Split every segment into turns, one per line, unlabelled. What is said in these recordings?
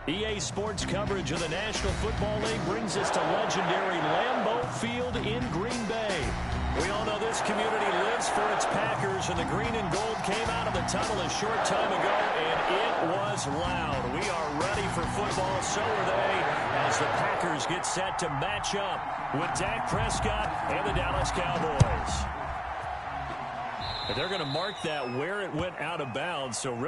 EA Sports coverage of the National Football League brings us to legendary Lambeau Field in Green Bay. We all know this community lives for its Packers, and the green and gold came out of the tunnel a short time ago, and it was loud. We are ready for football, so are they, as the Packers get set to match up with Dak Prescott and the Dallas Cowboys. And they're going to mark that where it went out of bounds, so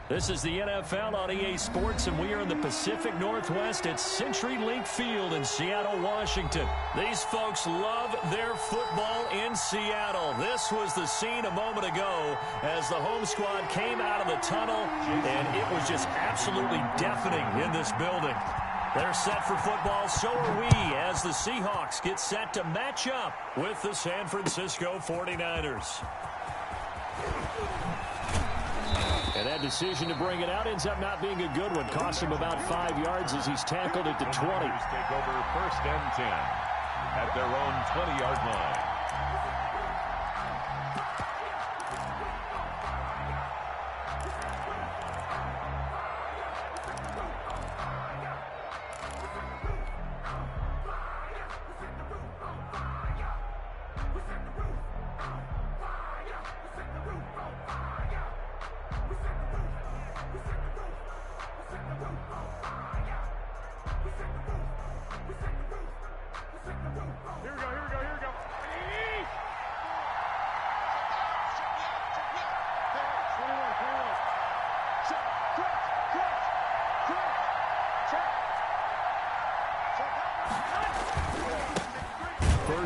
this is the NFL on EA Sports, and we are in the Pacific Northwest at CenturyLink Field in Seattle, Washington. These folks love their football in Seattle. This was the scene a moment ago as the home squad came out of the tunnel, and it was just absolutely deafening in this building. They're set for football, so are we, as the Seahawks get set to match up with the San Francisco 49ers. And that decision to bring it out ends up not being a good one. Cost him about 5 yards as he's tackled at the 20.
Take over 1st and 10 at their own 20-yard line.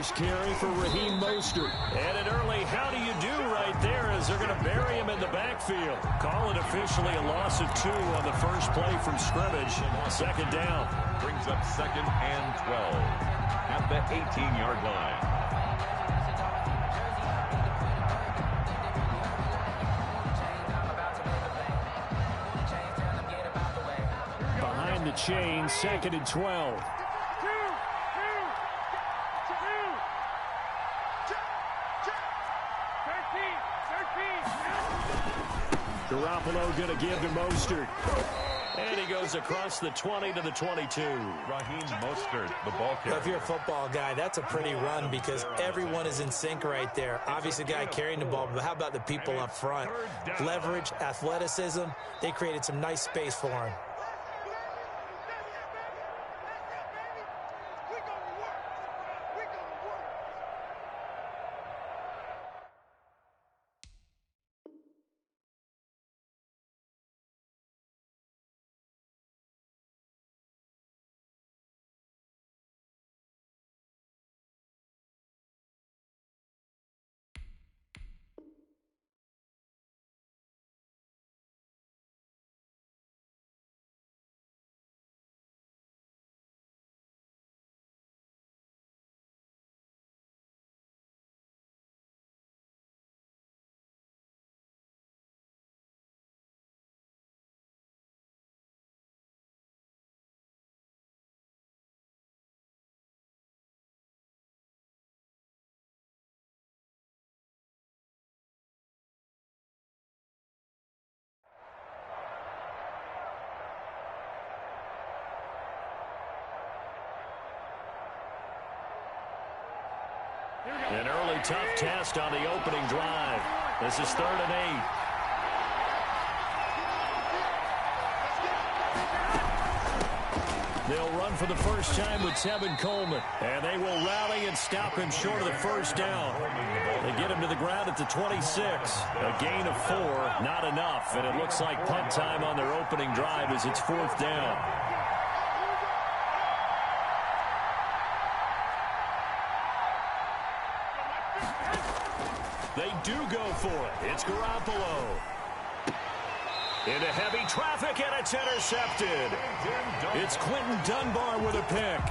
First carry for Raheem Mostert. And an early how do you do right there as as they're going to bury him in the backfield. Call it officially a loss of 2 on the first play from scrimmage. Second down.
Brings up 2nd and 12 at the 18-yard line.
Behind the chain, 2nd and 12. Garoppolo going to give to Mostert. And he goes across the 20 to the 22.
Raheem Mostert, the ball carrier.
If you're a football guy, that's a pretty run because everyone is in sync right there. Obviously, the guy carrying the ball, but how about the people up front? Leverage, athleticism, they created some nice space for him.
An early tough test on the opening drive. This is 3rd and 8. They'll run for the first time with Tevin Coleman. And they will rally and stop him short of the first down. They get him to the ground at the 26. A gain of 4, not enough. And it looks like punt time on their opening drive as it's 4th down. They do go for it. It's Garoppolo. Into heavy traffic, and it's intercepted. It's Quentin Dunbar with a pick.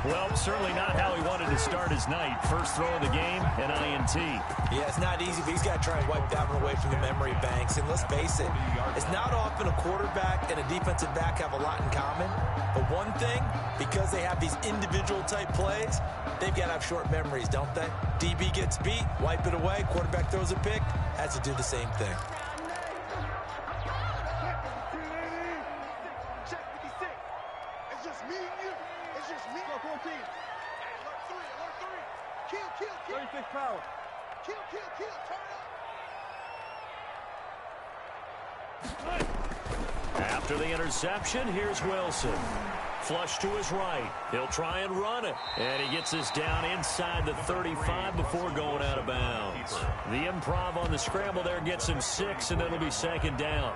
Well, certainly not how he wanted to start his night. First throw of the game, an INT.
Yeah, it's not easy, but he's got to try and wipe that one away from the memory banks. And let's face it, it's not often a quarterback and a defensive back have a lot in common. But one thing, because they have these individual type plays, they've got to have short memories, don't they? DB gets beat, wipe it away, quarterback throws a pick, has to do the same thing.
Power. Kill, turn up.
After the interception, here's Wilson. Flush to his right. He'll try and run it. And he gets this down inside the 35 before going out of bounds. The improv on the scramble there gets him 6, and it'll be 2nd down.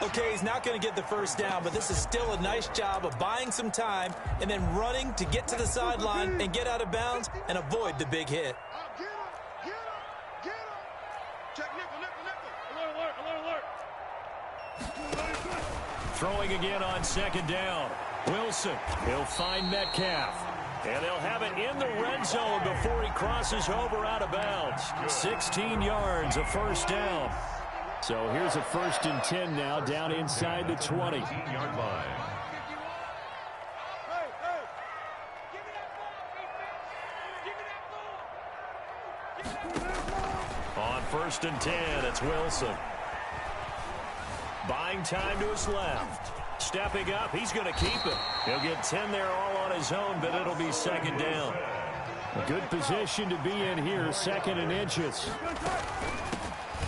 Okay, he's not going to get the first down, but this is still a nice job of buying some time and then running to get to the sideline and get out of bounds and avoid the big hit.
Throwing again on 2nd down. Wilson, he'll find Metcalf. And they'll have it in the red zone before he crosses over out of bounds. 16 yards, a first down. So here's a 1st and 10 now, down inside the 20.
18-yard line.
On 1st and 10, it's Wilson. Buying time to his left. Stepping up, he's going to keep it. He'll get 10 there all on his own, but it'll be 2nd down. A good position to be in here, 2nd and inches.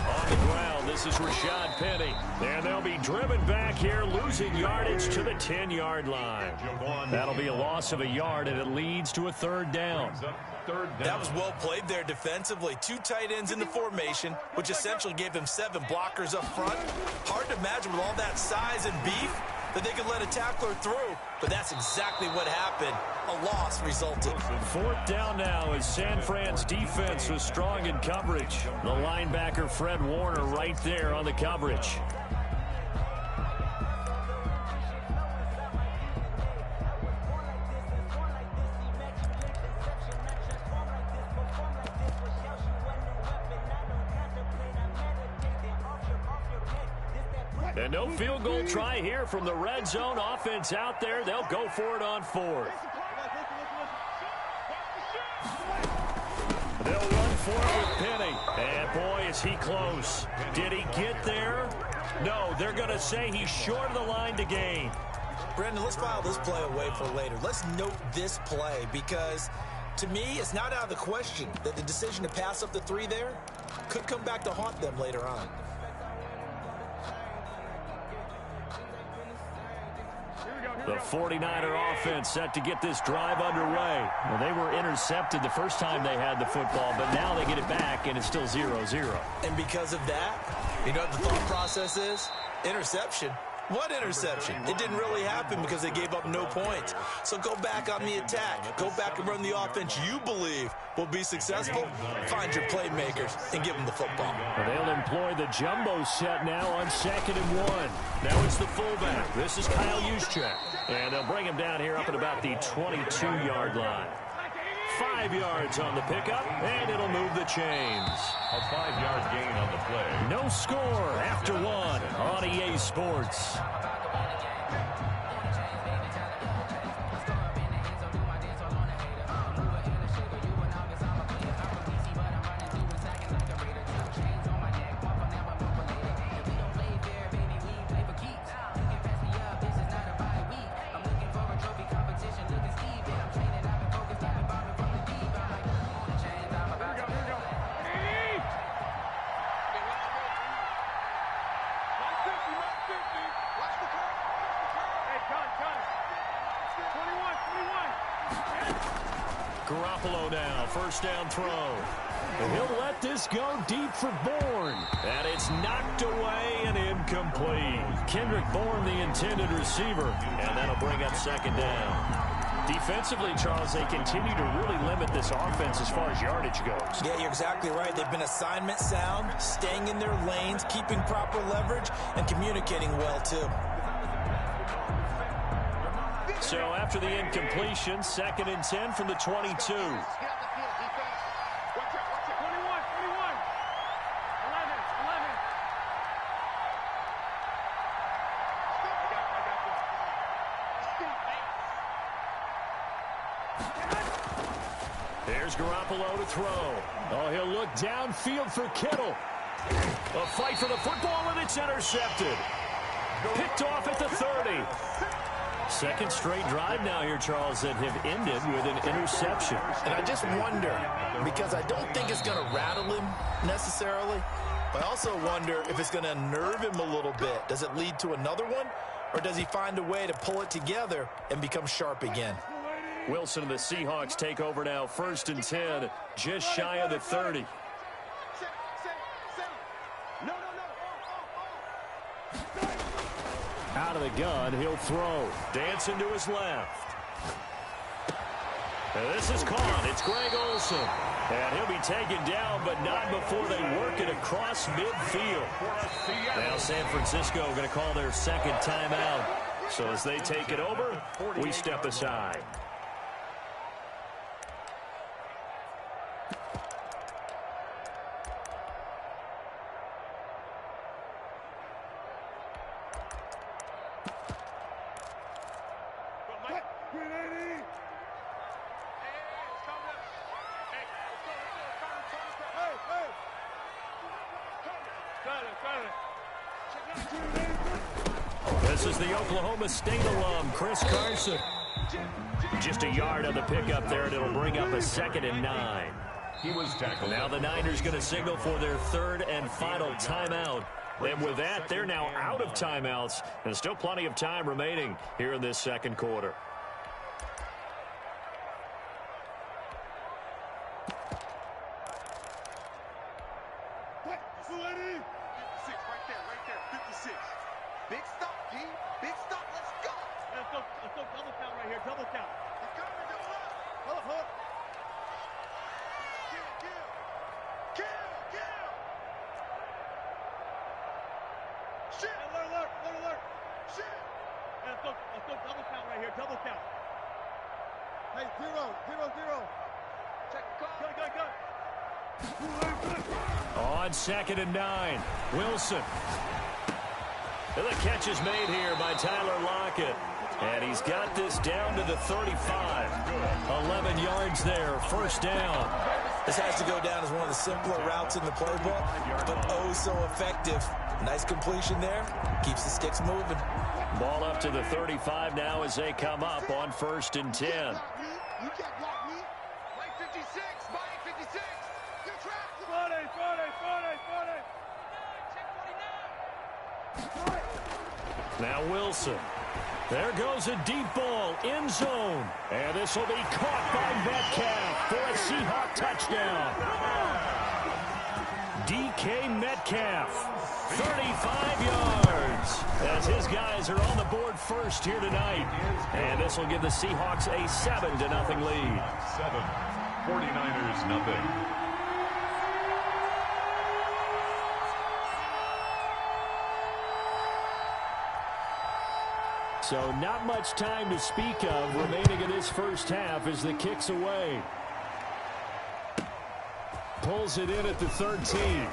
On the ground, this is Rashad Penny. And they'll be driven back here, losing yardage to the 10-yard line. That'll be a loss of a yard, and it leads to a 3rd down.
That was well played there defensively. 2 tight ends in the formation, which essentially gave them 7 blockers up front. Hard to imagine with all that size and beef, that they could let a tackler through, but that's exactly what happened. A loss resulted.
Fourth down now as San Fran's defense was strong in coverage. The linebacker Fred Warner right there on the coverage. And no field goal try here from the red zone. Offense out there. They'll go for it on fourth. They'll run for it with Penny. And boy, is he close. Did he get there? No, they're going to say he's short of the line to gain.
Brandon, let's file this play away for later. Let's note this play because, to me, it's not out of the question that the decision to pass up the 3 there could come back to haunt them later on.
The 49er offense set to get this drive underway. Well, they were intercepted the first time they had the football, but now they get it back, and it's still 0-0.
And because of that, you know what the thought process is? Interception. What interception? It didn't really happen because they gave up no points. So go back on the attack. Go back and run the offense you believe will be successful. Find your playmakers and give them the football.
Well, they'll employ the jumbo set now on 2nd and 1. Now it's the fullback. This is Kyle Juszczyk. And they'll bring him down here up at about the 22-yard line. 5 yards on the pickup, and it'll move the chains.
A 5-yard gain on the play.
No score after 1 on EA Sports. Garoppolo now, first down throw. And he'll let this go deep for Bourne. And it's knocked away and incomplete. Kendrick Bourne, the intended receiver. And that'll bring up 2nd down. Defensively, Charles, they continue to really limit this offense as far as yardage goes.
Yeah, you're exactly right. They've been assignment sound, staying in their lanes, keeping proper leverage, and communicating well, too.
So after the incompletion, 2nd and 10 from the 22. There's Garoppolo to throw. Oh, he'll look downfield for Kittle. A fight for the football, and it's intercepted. Picked off at the 30. Second straight drive now here, Charles, that have ended with an interception.
And I just wonder, because I don't think it's going to rattle him necessarily, but I also wonder if it's going to unnerve him a little bit. Does it lead to another one, or does he find a way to pull it together and become sharp again?
Wilson and the Seahawks take over now, 1st and 10, just shy of the 30. Out of the gun, he'll throw. Dancing to his left. And this is caught. It's Greg Olsen. And he'll be taken down, but not before they work it across midfield. Now San Francisco going to call their 2nd timeout. So as they take it over, we step aside. This is the Oklahoma State alum, Chris Carson. Just a yard on the pickup there, and it'll bring up a 2nd and 9.
He was tackled.
Now the Niners going to signal for their 3rd and final timeout. And with that, they're now out of timeouts, and still plenty of time remaining here in this 2nd quarter.
Big stop, D. Big stop. Let's go.
Let's go double count right here. Double count.
He's coming, double up.
Hold up.
Kill. Shit.
Alert.
Shit.
Let's go double count right here. Double count.
Hey, 0. Check the call.
Good.
On 2nd and 9, Wilson. And the catch is made here by Tyler Lockett. And he's got this down to the 35. 11 yards there, first down.
This has to go down as one of the simpler routes in the playbook, but oh so effective. Nice completion there. Keeps the sticks moving.
Ball up to the 35 now as they come up on 1st and 10.
You can't block me. Right 56. Body 56. You're trapped.
40.
Now Wilson. There goes a deep ball, end zone. And this will be caught by Metcalf for a Seahawk touchdown. DK Metcalf, 35 yards. As his guys are on the board first here tonight. And this will give the Seahawks a 7-0 lead.
7. 49ers nothing.
So not much time to speak of remaining in this first half as the kick's away. Pulls it in at the 13.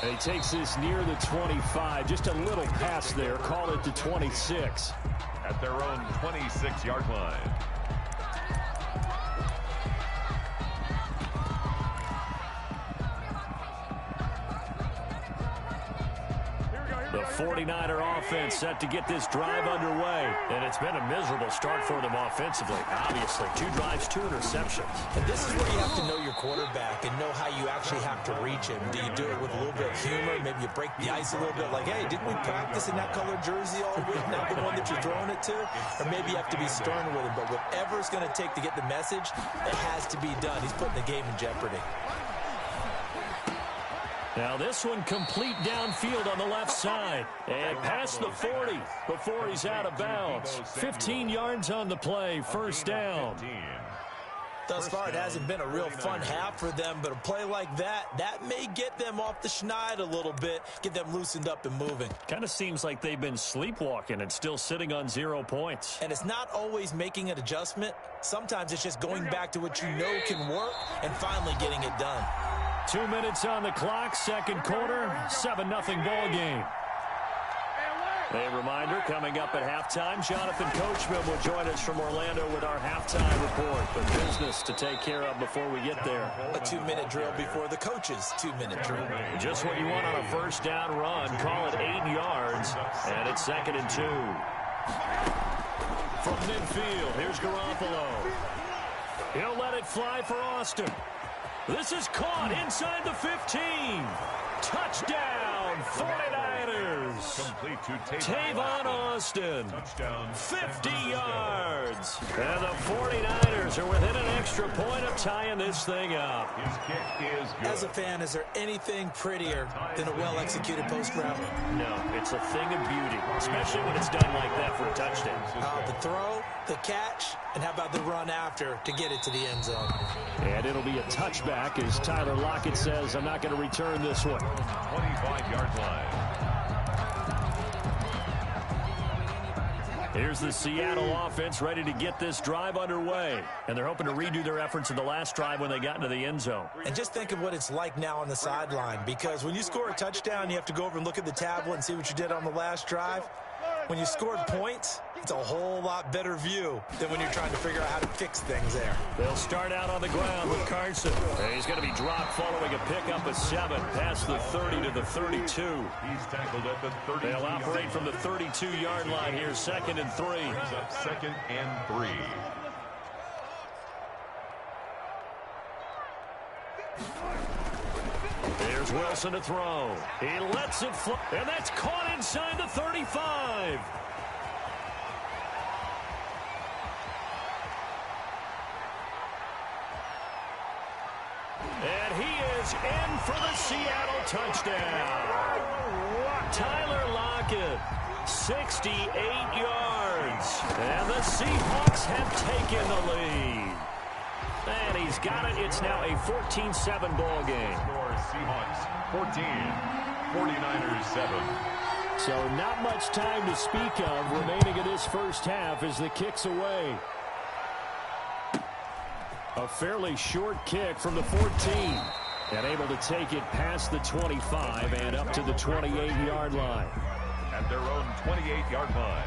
And he takes this near the 25. Just a little pass there. Call it the 26.
At their own 26-yard line.
The 49er offense set to get this drive underway. And it's been a miserable start for them offensively. Obviously, 2 drives, 2 interceptions.
And this is where you have to know your quarterback and know how you actually have to reach him. Do you do it with a little bit of humor? Maybe you break the ice a little bit like, hey, didn't we practice in that colored jersey all week? Not the one that you're throwing it to? Or maybe you have to be stern with him. But whatever it's going to take to get the message, it has to be done. He's putting the game in jeopardy.
Now this one complete downfield on the left side. And past the 40 before he's out of bounds. 15 yards on the play, first down.
Thus far, it hasn't been a real fun half for them, but a play like that may get them off the schneid a little bit, get them loosened up and moving.
Kind of seems like they've been sleepwalking and still sitting on 0 points.
And it's not always making an adjustment. Sometimes it's just going back to what you know can work and finally getting it done.
2 minutes on the clock, second quarter, 7-0 ball game. A reminder, coming up at halftime, Jonathan Coachman will join us from Orlando with our halftime report. But business to take care of before we get there.
A 2-minute drill before the coach's 2-minute drill.
Just what you want on a first down run. Call it 8 yards, and it's 2nd and 2. From midfield, here's Garoppolo. He'll let it fly for Austin. This is caught inside the 15. Touchdown, 49ers.
Complete to
Tavon Austin.
Touchdown.
50 yards. And the 49ers are within an extra point of tying this thing up.
His kick is good.
As a fan, is there anything prettier than a well-executed post route?
No, it's a thing of beauty, especially when it's done like that for a touchdown.
The throw, the catch, and how about the run after to get it to the end zone?
And it'll be a touchback as Tyler Lockett says, I'm not going to return this one.
25-yard line.
Here's the Seattle offense ready to get this drive underway. And they're hoping to redo their efforts in the last drive when they got into the end zone.
And just think of what it's like now on the sideline, because when you score a touchdown, you have to go over and look at the tablet and see what you did on the last drive. When you scored points, it's a whole lot better view than when you're trying to figure out how to fix things there.
They'll start out on the ground with Carson. He's going to be dropped following a pickup of 7 past the 30 to the 32.
He's tackled at the 32.
They'll operate from the 32-yard line here, 2nd and 3.
Brings up 2nd and 3.
Here's Wilson to throw. He lets it fly, and that's caught inside the 35. And he is in for the Seattle touchdown. Tyler Lockett Lockett. 68 yards. And the Seahawks have taken the lead. And he's got it. It's now a 14-7 ball game.
Score Seahawks 14, 49ers 7.
So not much time to speak of remaining in this first half as the kick's away. A fairly short kick from the 14. And able to take it past the 25 and up to the 28-yard line.
At their own 28-yard line.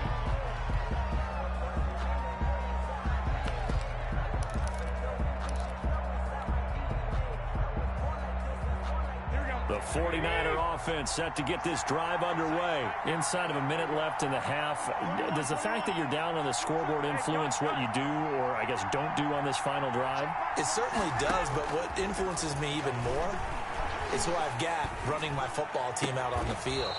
The 49er offense set to get this drive underway. Inside of a minute left in the half. Does the fact that you're down on the scoreboard influence what you do, or I guess don't do on this final drive?
It certainly does, but what influences me even more is who I've got running my football team out on the field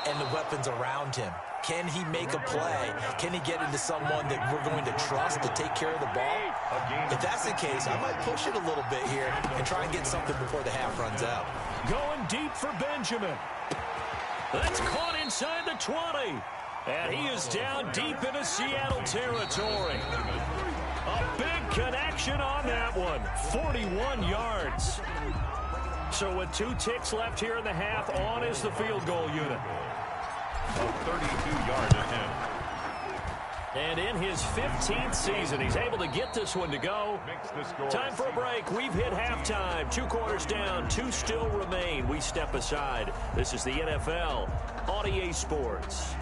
and the weapons around him. Can he make a play? Can he get into someone that we're going to trust to take care of the ball? If that's the case, I might push it a little bit here and try and get something before the half runs out.
Going deep for Benjamin. That's caught inside the 20. And he is down deep into Seattle territory. A big connection on that one. 41 yards. So with 2 ticks left here in the half, on is the field goal unit.
A 32-yard attempt.
And in his 15th season, he's able to get this one to go. Time for a break. We've hit halftime. 2 quarters down. 2 still remain. We step aside. This is the NFL on EA Sports.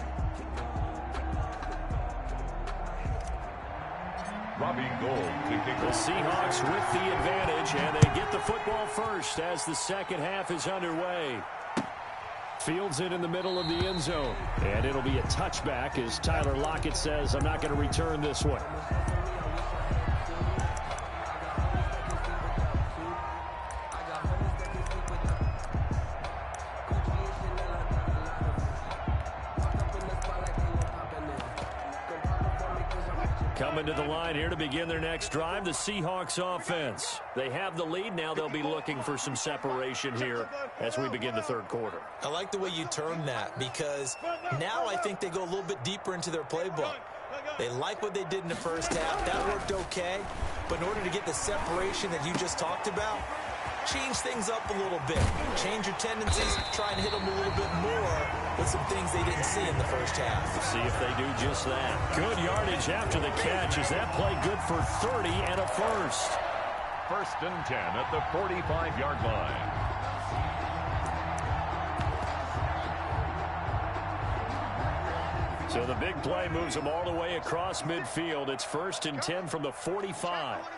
Robbie Gould to kick
The Seahawks with the advantage, and they get the football first as the second half is underway. Fields it in the middle of the end zone. And it'll be a touchback as Tyler Lockett says, I'm not going to return this one. Coming to the line here to begin their next drive, the Seahawks offense. They have the lead. Now they'll be looking for some separation here as we begin the third quarter.
I like the way you term that because now I think they go a little bit deeper into their playbook. They like what they did in the first half. That worked okay. But in order to get the separation that you just talked about, change things up a little bit. Change your tendencies. Try and hit them a little bit more with some things they didn't see in the first half.
We'll see if they do just that. Good yardage after the catch. Is that play good for 30 and a first?
1st and 10 at the 45-yard line.
So the big play moves them all the way across midfield. It's 1st and 10 from the 45.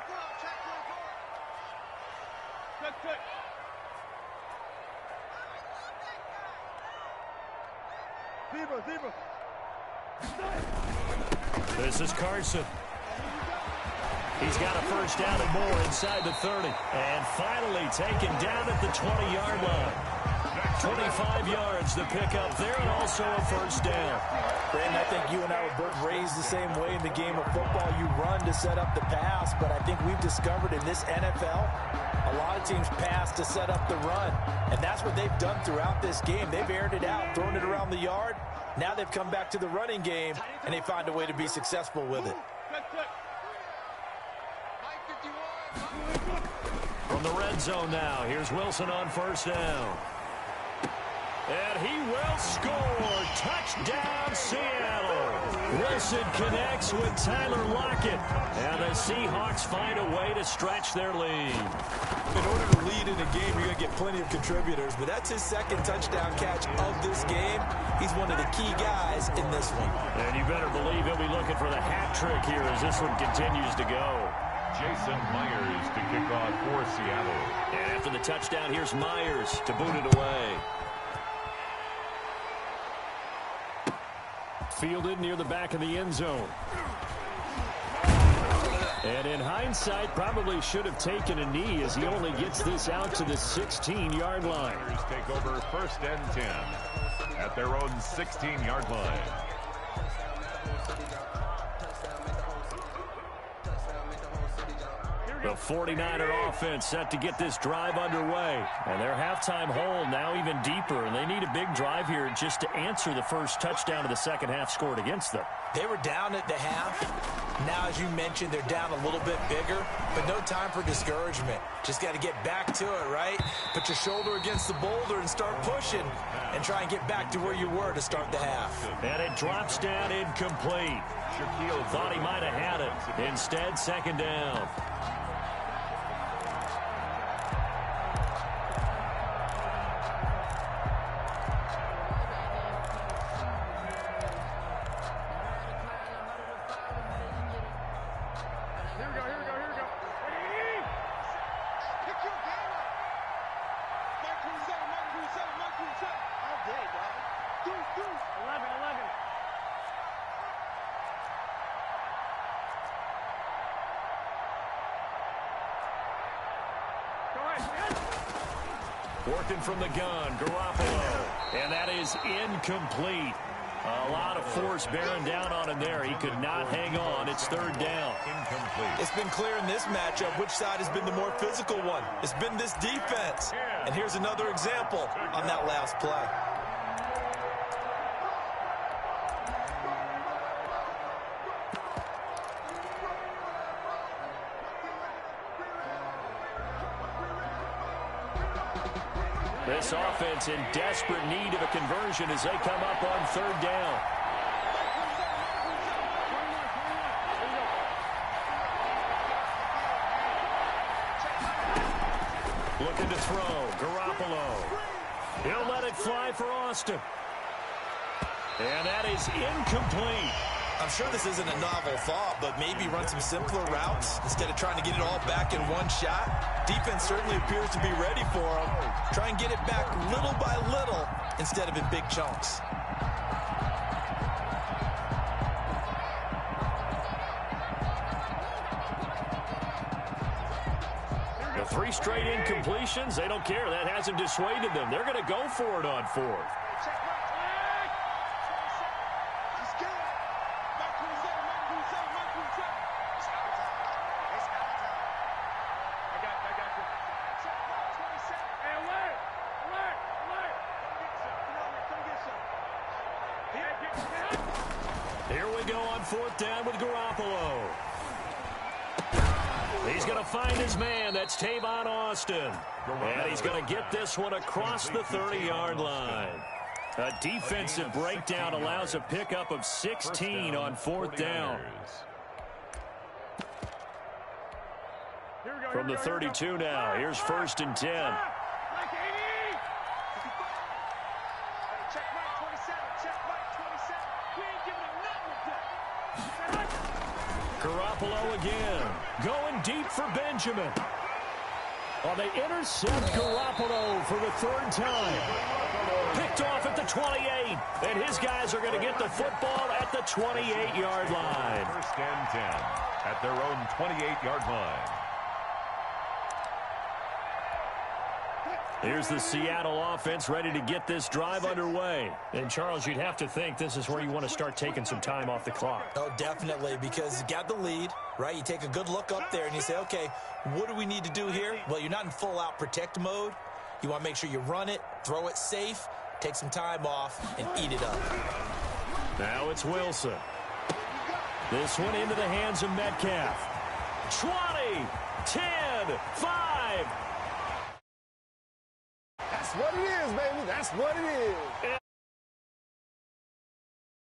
This is Carson. He's got a first down and more inside the 30. And finally taken down at the 20-yard line. 25 yards to pick up there, and also a first down.
Brandon, I think you and I were both raised the same way in the game of football. You run to set up the pass, but I think we've discovered in this NFL, a lot of teams pass to set up the run. And that's what they've done throughout this game. They've aired it out, thrown it around the yard. Now they've come back to the running game, and they find a way to be successful with it.
From the red zone now, here's Wilson on first down. And he will score. Touchdown, Seattle. Wilson connects with Tyler Lockett. And the Seahawks find a way to stretch their lead.
In order to lead in a game, you're going to get plenty of contributors, but that's his 2nd touchdown catch of this game. He's one of the key guys in this one.
And you better believe he'll be looking for the hat trick here as this one continues to go.
Jason Myers to kick off for Seattle.
And after the touchdown, here's Myers to boot it away. Fielded near the back of the end zone. And in hindsight, probably should have taken a knee as he only gets this out to the 16-yard line.
Take over 1st and 10 at their own 16-yard line.
The 49er offense set to get this drive underway. And their halftime hole now even deeper, and they need a big drive here just to answer the first touchdown of the second half scored against them.
They were down at the half. Now, as you mentioned, they're down a little bit bigger, but no time for discouragement. Just got to get back to it, right? Put your shoulder against the boulder and start pushing and try and get back to where you were to start the half.
And it drops down incomplete. Thought he might have had it. Instead, second down. Working from the gun, Garoppolo. And that is incomplete. A lot of force bearing down on him there. He could not hang on. It's third down.
Incomplete.
It's been clear in this matchup which side has been the more physical one. It's been this defense. And here's another example on that last play.
This offense in desperate need of a conversion as they come up on third down. Looking to throw. Garoppolo. He'll let it fly for Austin. And that is incomplete.
I'm sure this isn't a novel thought, but maybe run some simpler routes instead of trying to get it all back in one shot. Defense certainly appears to be ready for him. Try and get it back little by little instead of in big chunks.
The 3 straight incompletions, they don't care. That hasn't dissuaded them. They're going to go for it on fourth. Here we go on fourth down with Garoppolo. He's going to find his man. That's Tavon Austin. And he's going to get this one across the 30-yard line. A defensive breakdown allows a pickup of 16 on fourth down. From the 32 now, here's 1st and 10. Garoppolo again, going deep for Benjamin. Well, they intercept Garoppolo for the 3rd time. Picked off at the 28, and his guys are going to get the football at the 28-yard line.
1st and 10 at their own 28-yard line.
Here's the Seattle offense ready to get this drive underway. And, Charles, you'd have to think this is where you want to start taking some time off the clock.
Oh, definitely, because you got the lead, right? You take a good look up there and you say, okay, what do we need to do here? Well, you're not in full-out protect mode. You want to make sure you run it, throw it safe, take some time off, and eat it up.
Now it's Wilson. This one into the hands of Metcalf. 20, 10, 5.
That's what it is, baby. That's what it is.